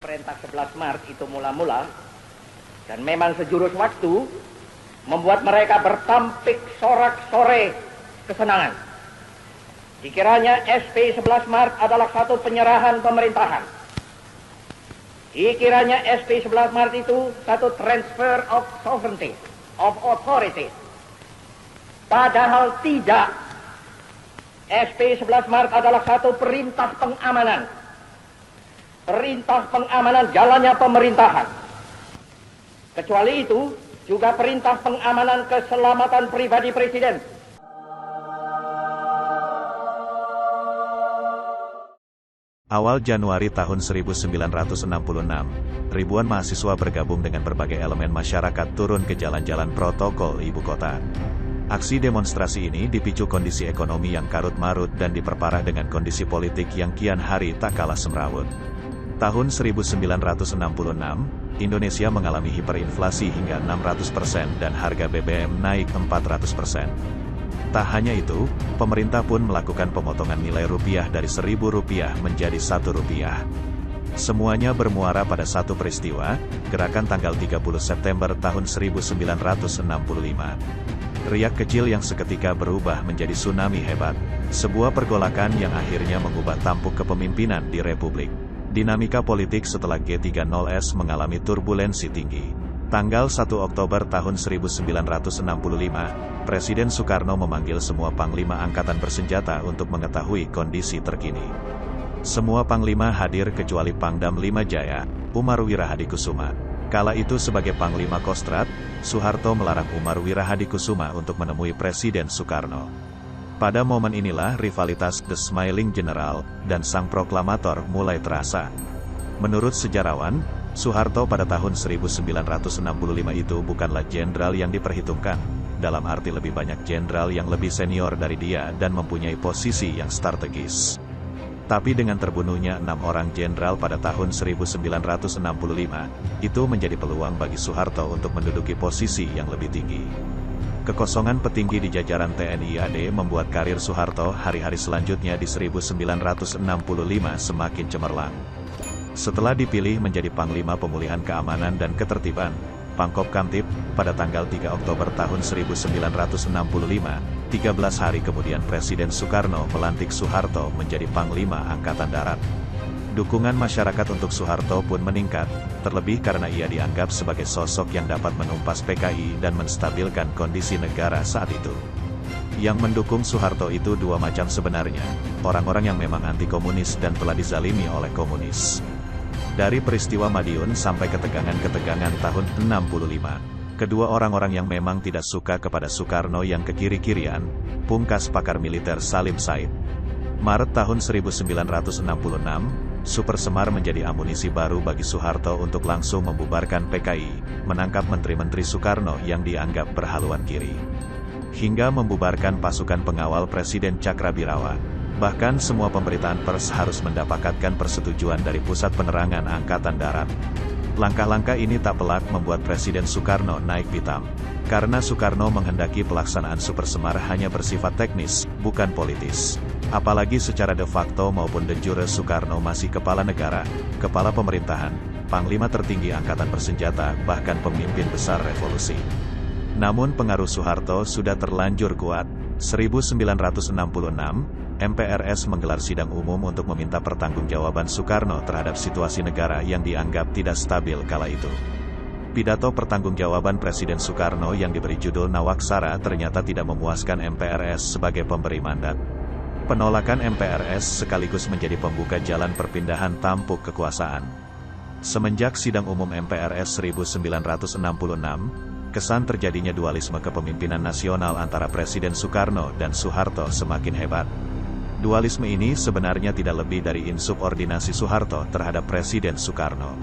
Perintah 11 Maret itu mula-mula dan memang sejurus waktu membuat mereka bertampik sorak-sore kesenangan. Dikiranya SP 11 Maret adalah satu penyerahan pemerintahan. Dikiranya SP 11 Maret itu satu transfer of sovereignty, of authority. Padahal tidak. SP 11 Maret adalah satu perintah pengamanan. Perintah pengamanan jalannya pemerintahan. Kecuali itu, juga perintah pengamanan keselamatan pribadi Presiden. Awal Januari tahun 1966, ribuan mahasiswa bergabung dengan berbagai elemen masyarakat turun ke jalan-jalan protokol ibu kota. Aksi demonstrasi ini dipicu kondisi ekonomi yang karut-marut dan diperparah dengan kondisi politik yang kian hari tak kalah semrawut. Tahun 1966, Indonesia mengalami hiperinflasi hingga 600% dan harga BBM naik 400%. Tak hanya itu, pemerintah pun melakukan pemotongan nilai rupiah dari Rp1.000 menjadi Rp1. Semuanya bermuara pada satu peristiwa, gerakan tanggal 30 September tahun 1965. Riak kecil yang seketika berubah menjadi tsunami hebat, sebuah pergolakan yang akhirnya mengubah tampuk kepemimpinan di Republik. Dinamika politik setelah G30S mengalami turbulensi tinggi. Tanggal 1 Oktober tahun 1965, Presiden Soekarno memanggil semua panglima angkatan bersenjata untuk mengetahui kondisi terkini. Semua panglima hadir kecuali Pangdam 5 Jaya, Umar Wirahadikusuma. Kala itu sebagai Panglima Kostrad, Soeharto melarang Umar Wirahadikusuma untuk menemui Presiden Soekarno. Pada momen inilah rivalitas The Smiling General dan Sang Proklamator mulai terasa. Menurut sejarawan, Soeharto pada tahun 1965 itu bukanlah jenderal yang diperhitungkan, dalam arti lebih banyak jenderal yang lebih senior dari dia dan mempunyai posisi yang strategis. Tapi dengan terbunuhnya 6 orang jenderal pada tahun 1965, itu menjadi peluang bagi Soeharto untuk menduduki posisi yang lebih tinggi. Kekosongan petinggi di jajaran TNI AD membuat karir Soeharto hari-hari selanjutnya di 1965 semakin cemerlang. Setelah dipilih menjadi Panglima Pemulihan Keamanan dan Ketertiban, Pangkop Kamtib, pada tanggal 3 Oktober tahun 1965, 13 hari kemudian Presiden Soekarno melantik Soeharto menjadi Panglima Angkatan Darat. Dukungan masyarakat untuk Soeharto pun meningkat, terlebih karena ia dianggap sebagai sosok yang dapat menumpas PKI dan menstabilkan kondisi negara saat itu. Yang mendukung Soeharto itu dua macam sebenarnya, orang-orang yang memang anti-komunis dan telah dizalimi oleh komunis. Dari peristiwa Madiun sampai ketegangan-ketegangan tahun 65, kedua orang-orang yang memang tidak suka kepada Soekarno yang kekiri-kirian, pungkas pakar militer Salim Said. Maret tahun 1966, Super Semar menjadi amunisi baru bagi Soeharto untuk langsung membubarkan PKI, menangkap menteri-menteri Soekarno yang dianggap berhaluan kiri, hingga membubarkan pasukan pengawal Presiden Cakrabirawa. Bahkan semua pemberitaan pers harus mendapatkan persetujuan dari Pusat Penerangan Angkatan Darat. Langkah-langkah ini tak pelak membuat Presiden Soekarno naik pitam, karena Soekarno menghendaki pelaksanaan Super Semar hanya bersifat teknis, bukan politis. Apalagi secara de facto maupun de jure Soekarno masih kepala negara, kepala pemerintahan, panglima tertinggi angkatan bersenjata, bahkan pemimpin besar revolusi. Namun pengaruh Soeharto sudah terlanjur kuat. 1966, MPRS menggelar sidang umum untuk meminta pertanggungjawaban Soekarno terhadap situasi negara yang dianggap tidak stabil kala itu. Pidato pertanggungjawaban Presiden Soekarno yang diberi judul Nawaksara ternyata tidak memuaskan MPRS sebagai pemberi mandat. Penolakan MPRS sekaligus menjadi pembuka jalan perpindahan tampuk kekuasaan. Semenjak sidang umum MPRS 1966, kesan terjadinya dualisme kepemimpinan nasional antara Presiden Soekarno dan Soeharto semakin hebat. Dualisme ini sebenarnya tidak lebih dari insubordinasi Soeharto terhadap Presiden Soekarno.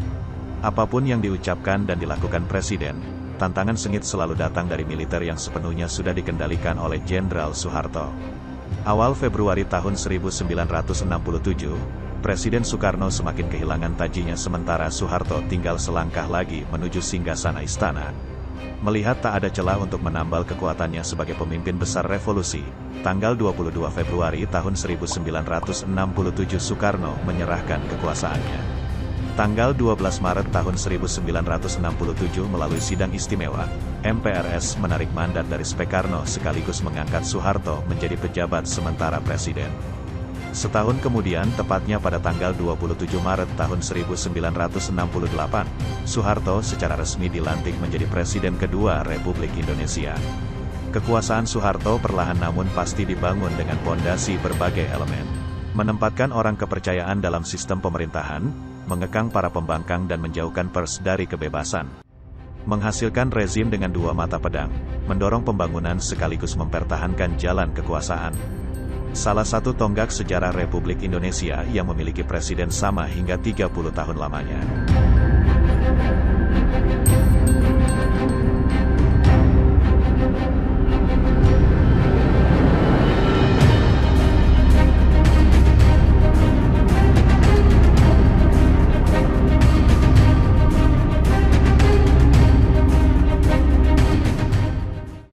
Apapun yang diucapkan dan dilakukan Presiden, tantangan sengit selalu datang dari militer yang sepenuhnya sudah dikendalikan oleh Jenderal Soeharto. Awal Februari tahun 1967, Presiden Soekarno semakin kehilangan tajinya sementara Soeharto tinggal selangkah lagi menuju singgasana istana. Melihat tak ada celah untuk menambal kekuatannya sebagai pemimpin besar revolusi, tanggal 22 Februari tahun 1967 Soekarno menyerahkan kekuasaannya. Tanggal 12 Maret tahun 1967 melalui sidang istimewa, MPRS menarik mandat dari Soekarno sekaligus mengangkat Soeharto menjadi pejabat sementara presiden. Setahun kemudian, tepatnya pada tanggal 27 Maret tahun 1968, Soeharto secara resmi dilantik menjadi presiden kedua Republik Indonesia. Kekuasaan Soeharto perlahan namun pasti dibangun dengan pondasi berbagai elemen. Menempatkan orang kepercayaan dalam sistem pemerintahan, mengekang para pembangkang dan menjauhkan pers dari kebebasan. Menghasilkan rezim dengan dua mata pedang, mendorong pembangunan sekaligus mempertahankan jalan kekuasaan. Salah satu tonggak sejarah Republik Indonesia yang memiliki presiden sama hingga 30 tahun lamanya.